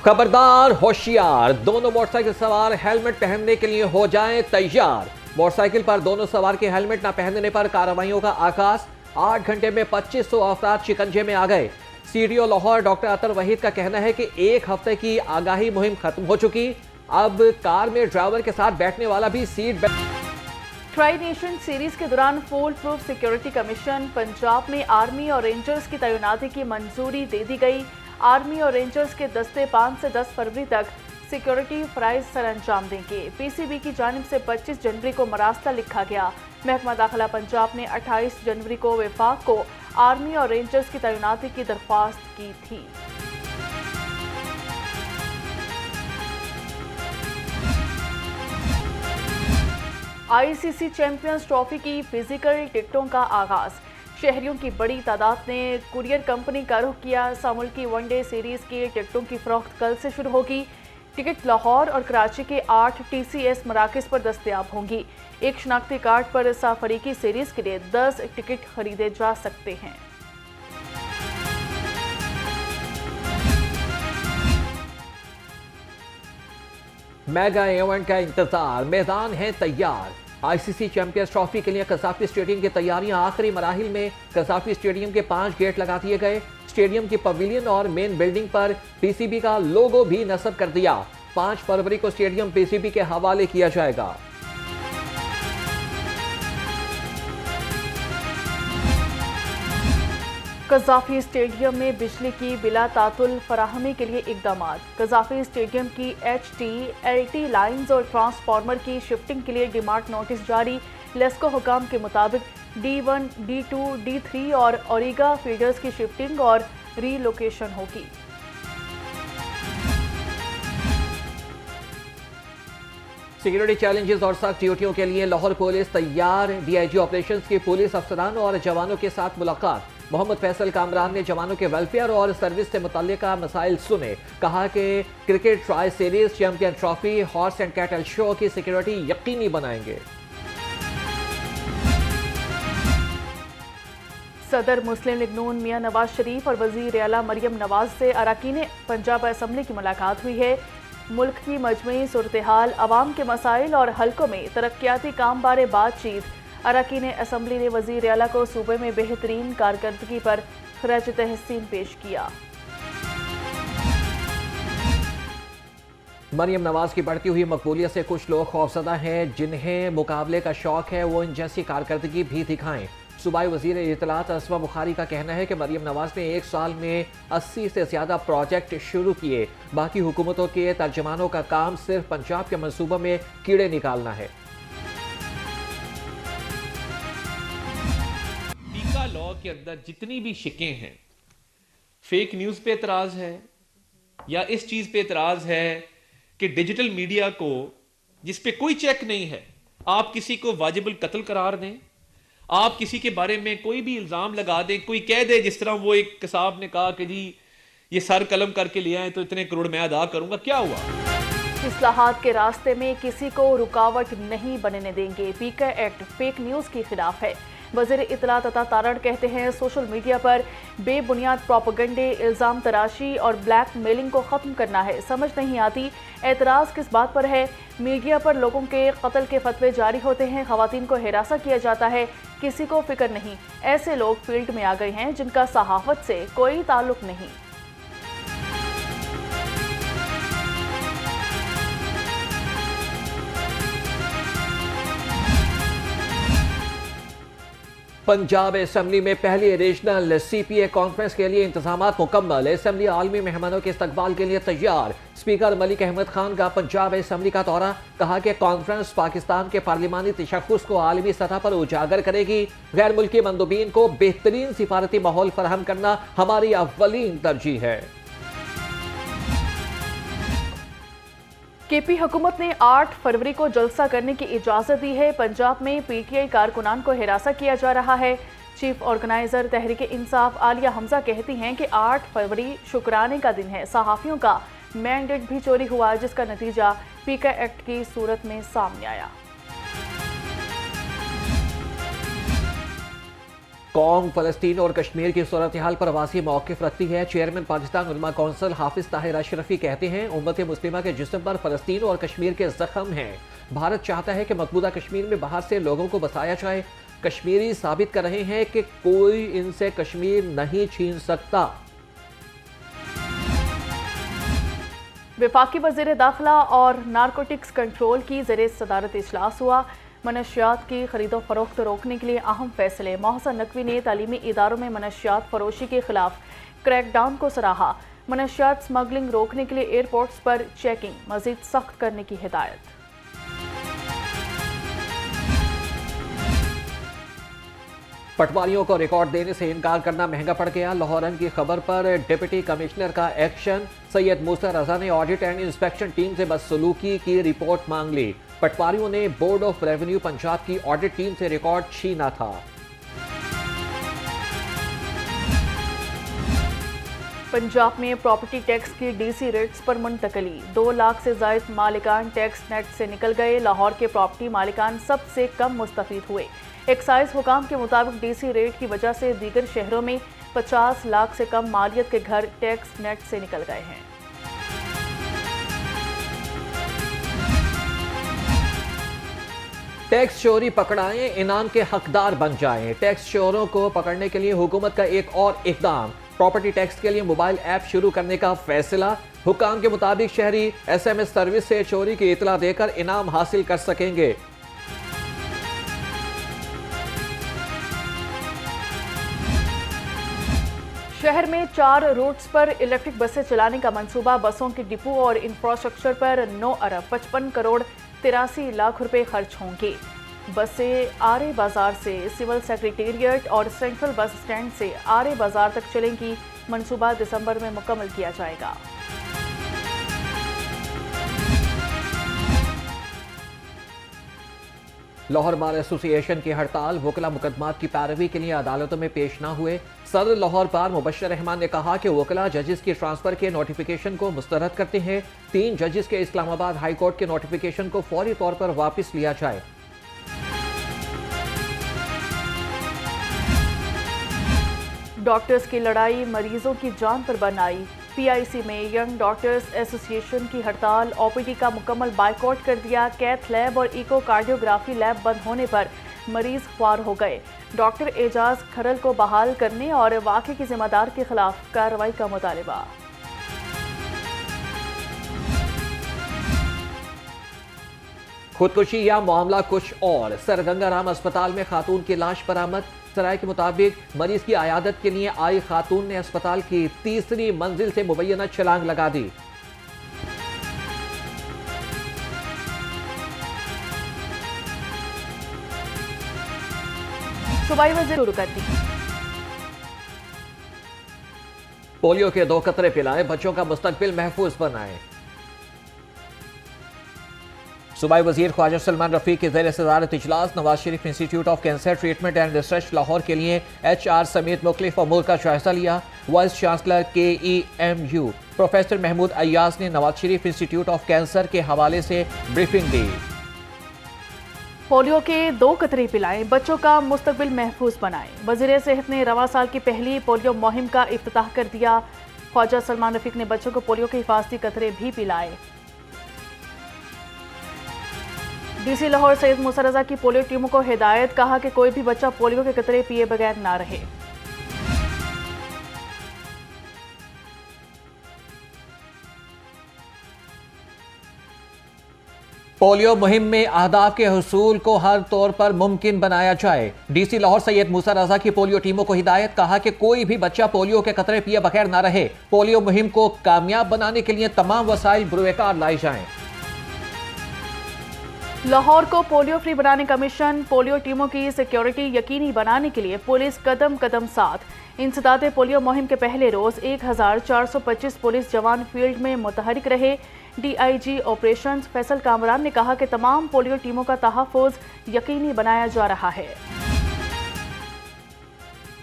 खबरदार होशियार, दोनों मोटरसाइकिल सवार हेलमेट पहनने के लिए हो जाएं तैयार। मोटरसाइकिल पर दोनों सवार के हेलमेट न पहनने पर कार्रवाइयों का आगाज। 8 घंटे में 2500 अफराद शिकंजे में आ गए। सीडीओ लाहौर डॉक्टर अतर वहीद का कहना है कि 1 हफ्ते की आगाही मुहिम खत्म हो चुकी। अब कार में ड्राइवर के साथ बैठने वाला भी सीट ट्राई नेशन सीरीज के दौरान full proof security commission Punjab में आर्मी और रेंजर्स की तैनाती की मंजूरी दे दी गई। आर्मी और रेंजर्स के दस्ते 5 से 10 फरवरी तक सिक्योरिटी फराइज सर अंजाम देंगे। पीसीबी की जानिब से 25 जनवरी को मरास्ता लिखा गया। महकमा दाखिला पंजाब ने 28 जनवरी को वफाक को आर्मी और रेंजर्स की तैनाती की दरख्वास्त की थी। आईसीसी चैंपियंस ट्रॉफी की फिजिकल टिकटों का आगाज। शहरियों की बड़ी तादाद ने कुरियर कंपनी का रुख किया। सामुल्की वनडे सीरीज की टिकटों की फरोख्त कल से शुरू होगी। टिकट लाहौर और कराची के 8 टीसीएस मराकज़ पर दस्तयाब होंगी। एक शनाख्ती कार्ड पर साफरीकी सीरीज के लिए 10 टिकट खरीदे जा सकते हैं। मेगा इवेंट का इंतजार, मैदान है तैयार। आईसीसी चैंपियंस ट्रॉफी के लिए कसाफी स्टेडियम की तैयारियां आखिरी मराहिल में। कसाफी स्टेडियम के 5 गेट लगा दिए गए। स्टेडियम की पवेलियन और मेन बिल्डिंग पर पीसीबी का लोगो भी नस्ब कर दिया। 5 फरवरी को स्टेडियम पीसीबी के हवाले किया जाएगा। कज़ाफी स्टेडियम में बिजली की बिला तातुल फराहमी के लिए इकदाम। कज़ाफी स्टेडियम की HT, LT लाइन्स और ट्रांसफार्मर की शिफ्टिंग के लिए डिमांड नोटिस जारी। लेस्को हुकाम के मुताबिक D1, D2, D3 और ओरिगा फीडर्स की शिफ्टिंग और रीलोकेशन होगी। सिक्योरिटी चैलेंजेस और सख्त ड्यूटियों के लिए लाहौर पुलिस तैयार। डीआईजी ऑपरेशंस की पुलिस अफसरान और जवानों के साथ मुलाकात। मोहम्मद फैसल कामरान ने जवानों के वेलफेयर और सर्विस से मुतल्लिका मसाइल सुने। कहा कि cricket tri series, champion trophy, horse and cattle show की सिक्योरिटी यकीनी बनाएंगे। सदर मुस्लिम लीग नून मियां नवाज शरीफ और वजीर आला मरियम नवाज से अरकान पंजाब असम्बली की मुलाकात हुई है। मुल्क की मजमूई सूरत हाल, अवाम के मसाइल और हलकों में तरक्याती काम बारे बातचीत। अरकान असम्बली ने वजीर आला को सूबे में बेहतरीन कारकर्दगी पर खराज तहसीन पेश किया। मरियम नवाज की बढ़ती हुई मकबूलियत से कुछ लोग खौफजदा हैं। जिन्हें मुकाबले का शौक है वो इन जैसी कारकर्दगी भी दिखाएं। सूबाई वजीर इत्तलात असमा बुखारी का कहना है कि मरियम नवाज ने 1 साल में 80 से ज्यादा प्रोजेक्ट शुरू किए। बाकी हुकूमतों के तर्जमानों का काम सिर्फ पंजाब के मनसूबों में कीड़े निकालना है। टीका लॉ के अंदर जितनी भी शिकें हैं, फेक न्यूज पे एतराज है या इस चीज पे एतराज है कि डिजिटल मीडिया को जिस पे कोई चेक नहीं है, आप किसी को वाजिबुल कत्ल करार दें, आप किसी के बारे में कोई भी इल्जाम लगा दें, कोई कह दे जिस तरह वो एक कसाब ने कहा कि जी ये सर कलम करके ले आए तो इतने करोड़ मैं अदा करूंगा, क्या हुआ? इस्लाहात के रास्ते में किसी को रुकावट नहीं बनने देंगे। पीका एक्ट फेक न्यूज के खिलाफ है। वज़ीर इत्तलात अता तारड़ कहते हैं सोशल मीडिया पर बेबुनियाद प्रोपेगेंडे, इल्ज़ाम तराशी और ब्लैक मेलिंग को ख़त्म करना है। समझ नहीं आती एतराज़ किस बात पर है। मीडिया पर लोगों के कत्ल के फतवे जारी होते हैं, ख़वातीन को हिरासा किया जाता है, किसी को फिक्र नहीं। ऐसे लोग फील्ड में आ गए हैं जिनका सहाफ़त से कोई ताल्लुक नहीं। पंजाब असेंबली में पहली रीजनल सीपीए कॉन्फ्रेंस के लिए इंतजामात मुकम्मल। असेंबली आलमी मेहमानों के इस्तकबाल के लिए तैयार। स्पीकर मलिक अहमद खान का पंजाब असेंबली का दौरा। कहा कि कॉन्फ्रेंस पाकिस्तान के पार्लिमानी तशख्खुस को आलमी सतह पर उजागर करेगी। गैर मुल्की मंदूबीन को बेहतरीन सिफारती माहौल फराहम करना हमारी अव्वलीन तरजीह है। केपी हुकूमत ने 8 फरवरी को जलसा करने की इजाज़त दी है। पंजाब में पीटीआई कारकुनान को हिरासा किया जा रहा है। चीफ ऑर्गेनाइजर तहरीक इंसाफ आलिया हमजा कहती हैं कि 8 फरवरी शुक्राने का दिन है। सहाफ़ियों का मैंडेट भी चोरी हुआ, जिसका नतीजा पीका एक्ट की सूरत में सामने आया। कौम फ़लस्तीन और कश्मीर की सूरत हाल पर वासी मौक़िफ़ रखती है। चेयरमैन पाकिस्तान उलमा कौंसिल हाफिज़ ताहिर अशरफी कहते हैं, उम्मत मुस्लिमा के जिस्म पर फ़लस्तीन और कश्मीर के ज़ख्म हैं। भारत चाहता है कि मकबूजा कश्मीर में बाहर से लोगों को बसाया जाए। कश्मीरी साबित कर रहे हैं कि कोई इनसे कश्मीर नहीं छीन सकता। वफाकी वज़ीर दाखिला और नारकोटिक्स कंट्रोल की ज़ेरे सदारत इजलास हुआ। मनशियात की खरीदो फरोख्त रोकने के लिए अहम फैसले। मोहसिन नकवी ने तालीमी इदारों में मनशियात फरोशी के खिलाफ क्रैकडाउन को सराहा। मनशियात स्मगलिंग रोकने के लिए एयरपोर्ट्स पर चेकिंग मजीद सख्त करने की हिदायत। पटवारियों को रिकॉर्ड देने से इनकार करना महंगा पड़ गया। लाहौरन की खबर पर डिप्टी कमिश्नर का एक्शन। सैयद मूसा रजा ने ऑडिट एंड इंस्पेक्शन टीम से बदसलूकी की रिपोर्ट मांग ली। पटवारियों ने बोर्ड ऑफ रेवेन्यू पंजाब की ऑडिट टीम से रिकॉर्ड छीना था। पंजाब में प्रॉपर्टी टैक्स की डीसी रेट्स पर मुंतकली। 2 लाख से जायद मालिकान टैक्स नेट से निकल गए। लाहौर के प्रॉपर्टी मालिकान सबसे कम मुस्तफीद हुए। एक्साइज हुकाम के मुताबिक डीसी रेट की वजह से दीगर शहरों में 50 लाख से कम मालियत के घर टैक्स नेट से निकल गए हैं। टैक्स चोरी पकड़ाएं, इनाम के हकदार बन जाएं। टैक्स चोरों को पकड़ने के लिए हुकूमत का एक और इकदाम। प्रॉपर्टी टैक्स के लिए मोबाइल ऐप शुरू करने का फैसला। हुकाम के मुताबिक शहरी SMS सर्विस से चोरी की इतला देकर इनाम हासिल कर सकेंगे। शहर में 4 रूट्स पर इलेक्ट्रिक बसें चलाने का मंसूबा। बसों के डिपो और इंफ्रास्ट्रक्चर पर 9 अरब 55 करोड़ 83 लाख रुपए खर्च होंगे। बसें आरे बाजार से सिविल सेक्रेटेरिएट और सेंट्रल बस स्टैंड से आरे बाजार तक चलेंगी। मंसूबा दिसंबर में मुकम्मल किया जाएगा। लाहौर बार एसोसिएशन की हड़ताल। वकला मुकदमात की पैरवी के लिए अदालतों में पेश न हुए। सदर लाहौर बार मुबश्शिर रहमान ने कहा कि वकला जजेस की ट्रांसफर के नोटिफिकेशन को मुस्तरद करते हैं। 3 जजेस के इस्लामाबाद हाई कोर्ट के नोटिफिकेशन को फौरी तौर पर वापस लिया जाए। डॉक्टर्स की लड़ाई मरीजों की जान पर बन आई। PIC में यंग डॉक्टर्स एसोसिएशन की हड़ताल। OPD का मुकम्मल बाइकआउट कर दिया। कैथ लैब और इकोकार्डियोग्राफी लैब बंद होने पर मरीज ख्वार हो गए। डॉक्टर एजाज खरल को बहाल करने और वाक़े के जिम्मेदार के खिलाफ कार्रवाई का मुतालबा। खुदकुशी या मामला कुछ और। सर गंगाराम अस्पताल में खातून की लाश बरामद। सराय के मुताबिक मरीज की आयादत के लिए आई खातून ने अस्पताल की 3री मंजिल से मुबैना छलांग लगा दी। सूबाई वज़ीर शुरू कर दी। पोलियो के 2 कतरे पिलाएं, बच्चों का मुस्तकबिल महफूज बनाएं। सूबाई वजीर ख्वाजा सलमान रफीक के ज़ेर सदारत इजलास। Nawaz Sharif institute of cancer treatment and research Lahore के लिए HR समेत मुख्तलिफ अमूर का जायजा लिया। Vice chancellor KEMU professor Mahmood Ayyaz ने Nawaz Sharif institute of cancer के हवाले से ब्रीफिंग दी। पोलियो के 2 कतरे पिलाएं, बच्चों का मुस्तकबिल महफूज बनाएं। वज़ीर सेहत ने रवा साल की पहली पोलियो मुहिम का इफ्तिताह कर दिया। ख्वाजा सलमान रफीक ने बच्चों को पोलियो के हिफाजती कतरे भी पिलाए। DC लाहौर सैयद मूसा रजा की पोलियो टीमों को हिदायत। कहा कि कोई भी बच्चा पोलियो के कतरे पिए बगैर ना रहे। पोलियो मुहिम में अहदाफ के हुसूल को हर तौर पर मुमकिन बनाया जाए। DC लाहौर सैयद मूसा रजा की पोलियो टीमों को हिदायत। कहा कि कोई भी बच्चा पोलियो के कतरे पिए बगैर ना रहे। पोलियो मुहिम को कामयाब बनाने के लिए तमाम वसाइल बुरुएकार लाए जाएं। लाहौर को पोलियो फ्री बनाने का मिशन। पोलियो टीमों की सिक्योरिटी यकीनी बनाने के लिए पुलिस कदम कदम साथ। इंसदाद पोलियो मुहिम के पहले रोज 1425 पुलिस जवान फील्ड में मुतहरिक रहे। DIG ऑपरेशंस फैसल कामरान ने कहा कि तमाम पोलियो टीमों का तहफ़्फ़ुज़ यकीनी बनाया जा रहा है।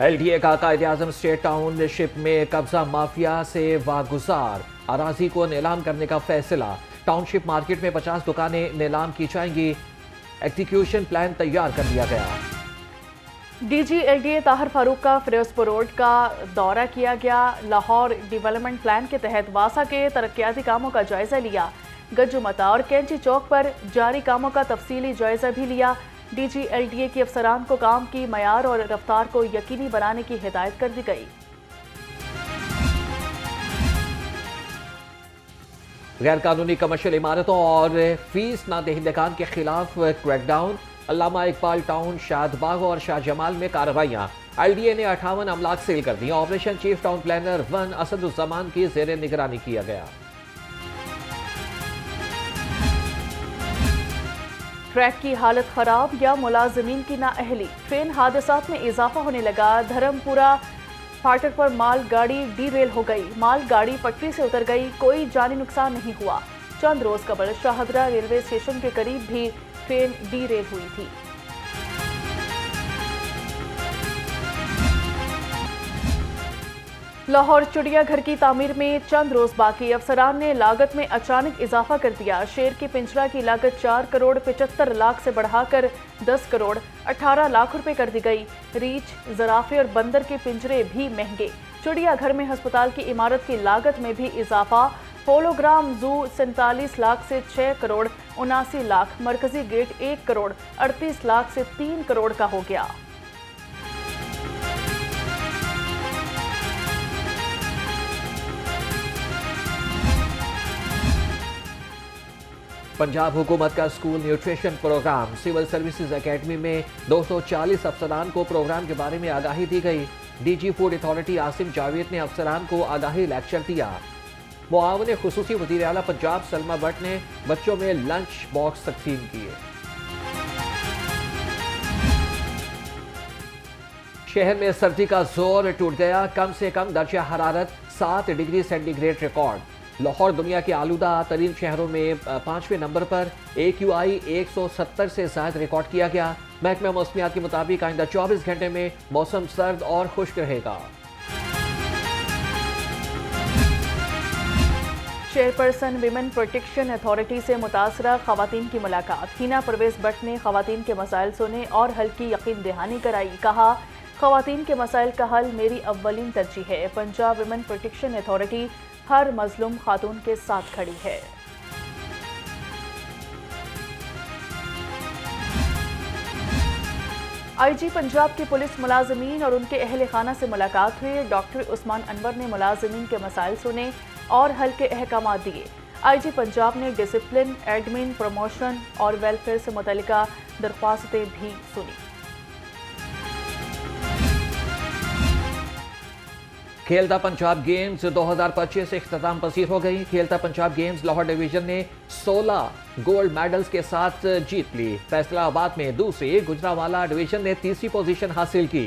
LDA का कायदे-आज़म स्टेट टाउनशिप में कब्जा माफिया से वागुजार। अराजी को नीलाम करने का फैसला। टाउनशिप मार्केट में 50 दुकानें नीलाम की जाएंगी। एग्जीक्यूशन प्लान तैयार कर दिया गया। DGLDA ताहिर फारूक का फिरोजपुर रोड का दौरा किया गया। लाहौर डेवलपमेंट प्लान के तहत वासा के तरक्याती कामों का जायजा लिया। गज्जुमता और कैंची चौक पर जारी कामों का तफसीली जायजा भी लिया। DGLDA के अफसरान को काम की मयार और रफ्तार को यकीनी बनाने की हिदायत कर दी गई। गैर कानूनी कमर्शियल इमारतों और फीस ना दहिंदगान के खिलाफ क्रैकडाउन। अल्लामा इकबाल टाउन, शादबाग और शाहजमाल में कार्रवाइयां। IDA ने 58 अमलाक सील कर दी। Operation chief town planner 1 Asaduzzaman की जेर निगरानी किया गया। ट्रैक की हालत खराब या मुलाजमीन की नाअहली। ट्रेन हादसात में इजाफा होने लगा। धर्मपुरा फाटक पर माल गाड़ी डीरेल हो गई। माल गाड़ी पटरी से उतर गई। कोई जानी नुकसान नहीं हुआ। चंद रोज कबल शाहदरा रेलवे स्टेशन के करीब भी ट्रेन डीरेल हुई थी। लाहौर चिड़ियाघर की तामीर में चंद रोज बाकी। अफसरान ने लागत में अचानक इजाफा कर दिया। शेर के पिंजरा की लागत 4 करोड़ 75 लाख से बढ़ाकर 10 करोड़ 18 लाख रुपए कर दी गई। रीछ, जराफे और बंदर के पिंजरे भी महंगे। चिड़ियाघर में अस्पताल की इमारत की लागत में भी इजाफा। होलोग्राम जू 47 लाख से 6 करोड़ 79 लाख, मरकजी गेट 1 करोड़ 38 लाख से 3 करोड़ का हो गया। पंजाब हुकूमत का school nutrition programme. Civil services academy में 240 अफसरान को प्रोग्राम के बारे में आगाही दी गई। DG food authority Asim Javed ने अफसरान को आगाही लेक्चर दिया। मुआवन खुसूसी वज़ीर आला पंजाब सलमा भट्ट ने बच्चों में लंच बॉक्स तकसीम किए। शहर में सर्दी का जोर टूट गया। कम से कम दर्जा हरारत 7 डिग्री सेंटीग्रेड रिकॉर्ड। लाहौर दुनिया के आलूदा तरीन शहरों में 5वें नंबर पर। AQI 170 से ज़ायद रिकॉर्ड किया गया। महकमा मौसमियात के मुताबिक आइंदा 24 घंटे में मौसम सर्द और खुश्क रहेगा। चेयरपर्सन विमेन प्रोटेक्शन अथॉरिटी से मुतासरा खवातीन की मुलाकात। हिना परवेज भट्ट ने खवातीन के मसाइल सुने और हल की यकीन दहानी कराई। कहा, खवातीन के मसाइल का हल मेरी अव्वलीन तरजीह है। पंजाब विमेन प्रोटेक्शन अथॉरिटी हर मजलूम खातून के साथ खड़ी है। IG पंजाब के पुलिस मुलाजमीन और उनके अहल खाना से मुलाकात हुई। डॉक्टर उस्मान अनवर ने मुलाजमीन के मसाइल सुने और हल के अहकाम दिए। IG पंजाब ने डिसिप्लिन, एडमिन, प्रमोशन और वेलफेयर से मुतल्लिका दरख्वास्तें भी सुनी। खेलता पंजाब गेम्स 2025 से इख्तिताम पसीर हो गई। खेलता पंजाब गेम्स लाहौर डिवीजन ने 16 गोल्ड मेडल्स के साथ जीत ली। फैसलाबाद में दूसरी, गुजरांवाला डिवीजन ने तीसरी पोजीशन हासिल की।